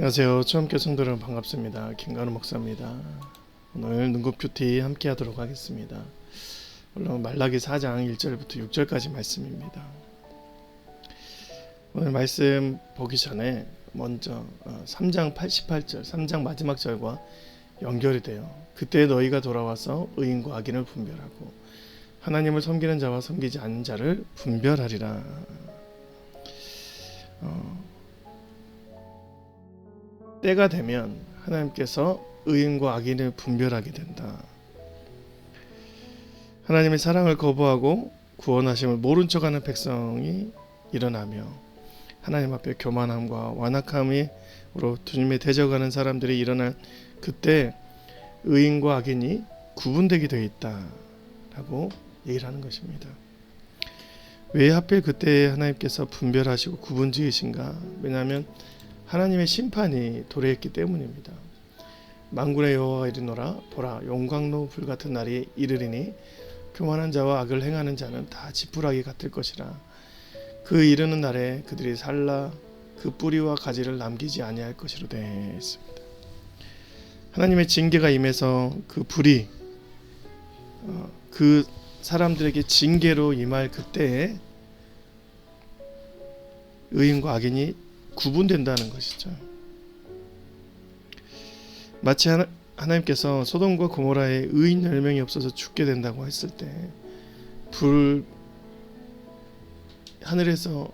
안녕하세요. 처음께 성도 여러분 반갑습니다. 김관우 목사입니다. 오늘 눈곱 큐티 함께 하도록 하겠습니다. 오늘 말라기 4장 1절부터 6절까지 말씀입니다. 오늘 말씀 보기 전에 먼저 3장 88절, 3장 마지막 절과 연결이 돼요. 그때 너희가 돌아와서 의인과 악인을 분별하고 하나님을 섬기는 자와 섬기지 않는 자를 분별하리라. 때가 되면 하나님께서 의인과 악인을 분별하게 된다. 하나님의 사랑을 거부하고 구원하심을 모른 척하는 백성이 일어나며 하나님 앞에 교만함과 완악함으로 주님의 대적하는 사람들이 일어날 그때 의인과 악인이 구분되게 되어 있다라고 얘기를 하는 것입니다. 왜 하필 그때 하나님께서 분별하시고 구분 지으신가? 왜냐하면 하나님의 심판이 도래했기 때문입니다. 만군의 여호와가 이르노라 보라 용광로 불같은 날이 이르리니 교만한 자와 악을 행하는 자는 다 지푸라기 같을 것이라. 그 이르는 날에 그들이 살라 그 뿌리와 가지를 남기지 아니할 것이로되 했습니다. 하나님의 징계가 임해서 그 불이 그 사람들에게 징계로 임할 그때에 의인과 악인이 구분된다는 것이죠. 마치 하나님께서 소돔과 고모라에 의인 10명이 없어서 죽게 된다고 했을 때 하늘에서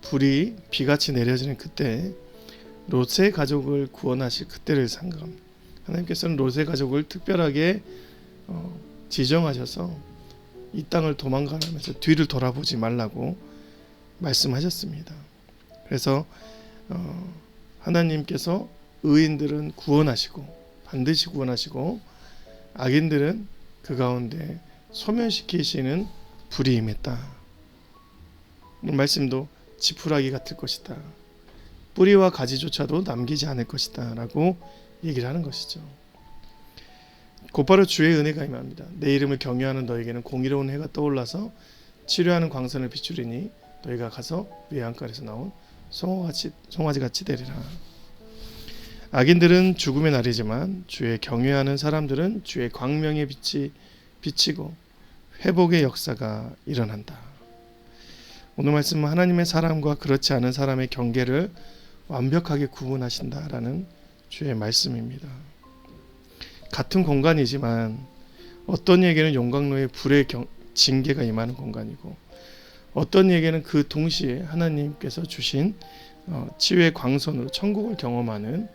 불이 비같이 내려지는 그때 롯의 가족을 구원하실 그때를 생각합니다. 하나님께서는 롯의 가족을 특별하게 지정하셔서 이 땅을 도망가면서 뒤를 돌아보지 말라고 말씀하셨습니다. 그래서 하나님께서 의인들은 구원하시고 반드시 구원하시고 악인들은 그 가운데 소멸시키시는 불이 임했다. 말씀도 지푸라기 같을 것이다. 뿌리와 가지조차도 남기지 않을 것이다 라고 얘기를 하는 것이죠. 곧바로 주의 은혜가 임합니다. 내 이름을 경외하는 너에게는 공의로운 해가 떠올라서 치료하는 광선을 비추리니 너희가 가서 외양간에서 나온 송아지같이 되리라. 악인들은 죽음의 날이지만 주의 경외하는 사람들은 주의 광명의 빛이 비치고 회복의 역사가 일어난다. 오늘 말씀은 하나님의 사람과 그렇지 않은 사람의 경계를 완벽하게 구분하신다라는 주의 말씀입니다. 같은 공간이지만 어떤 얘기는 용광로의 불의 징계가 임하는 공간이고 어떤 얘기는 그 동시에 하나님께서 주신 치유의 광선으로 천국을 경험하는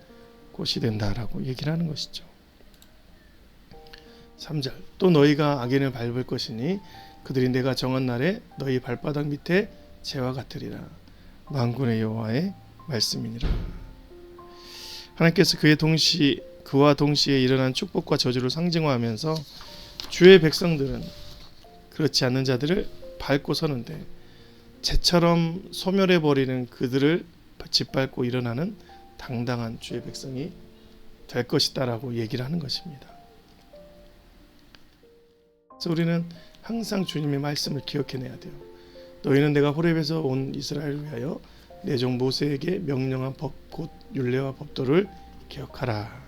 곳이 된다라고 얘기를 하는 것이죠. 3절 또 너희가 악인을 밟을 것이니 그들이 내가 정한 날에 너희 발바닥 밑에 재와 같으리라. 만군의 여호와의 말씀이니라. 하나님께서 그와 동시에 일어난 축복과 저주를 상징화하면서 주의 백성들은 그렇지 않는 자들을 밟고 서는데 재처럼 소멸해버리는 그들을 짓밟고 일어나는 당당한 주의 백성이 될 것이다 라고 얘기를 하는 것입니다. 그래서 우리는 항상 주님의 말씀을 기억해내야 돼요. 너희는 내가 호렙에서 온 이스라엘을 위하여 내 종 모세에게 명령한 법 곧 율례와 법도를 기억하라.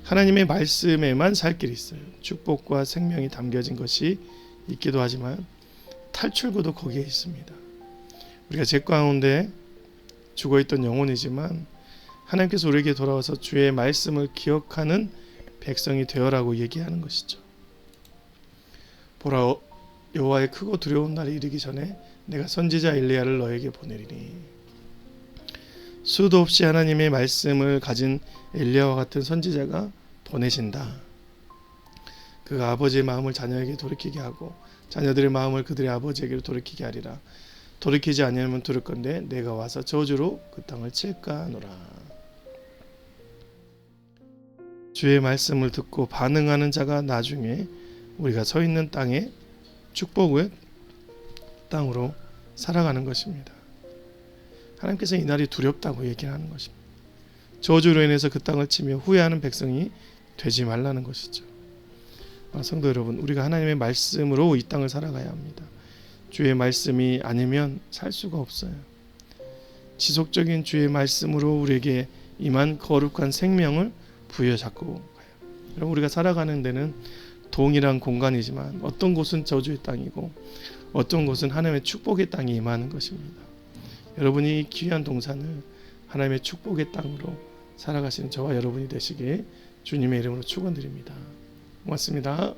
하나님의 말씀에만 살 길이 있어요. 축복과 생명이 담겨진 것이 있기도 하지만 탈출구도 거기에 있습니다. 우리가 죄 가운데 죽어있던 영혼이지만 하나님께서 우리에게 돌아와서 주의 말씀을 기억하는 백성이 되어라고 얘기하는 것이죠. 보라 여호와의 크고 두려운 날이 이르기 전에 내가 선지자 엘리야를 너에게 보내리니. 수도 없이 하나님의 말씀을 가진 엘리야와 같은 선지자가 보내신다. 그가 아버지의 마음을 자녀에게 돌이키게 하고 자녀들의 마음을 그들의 아버지에게로 돌이키게 하리라. 돌이키지 아니하면 들을 건데 내가 와서 저주로 그 땅을 칠까 하노라. 주의 말씀을 듣고 반응하는 자가 나중에 우리가 서 있는 땅에 축복의 땅으로 살아가는 것입니다. 하나님께서 이 날이 두렵다고 얘기하는 것입니다. 저주로 인해서 그 땅을 치며 후회하는 백성이 되지 말라는 것이죠. 성도 여러분, 우리가 하나님의 말씀으로 이 땅을 살아가야 합니다. 주의 말씀이 아니면 살 수가 없어요. 지속적인 주의 말씀으로 우리에게 임한 거룩한 생명을 부여잡고 가요. 여러분, 우리가 살아가는 데는 동일한 공간이지만 어떤 곳은 저주의 땅이고 어떤 곳은 하나님의 축복의 땅이 임하는 것입니다. 여러분이 귀한 동산을 하나님의 축복의 땅으로 살아가시는 저와 여러분이 되시길 주님의 이름으로 축원드립니다. 고맙습니다.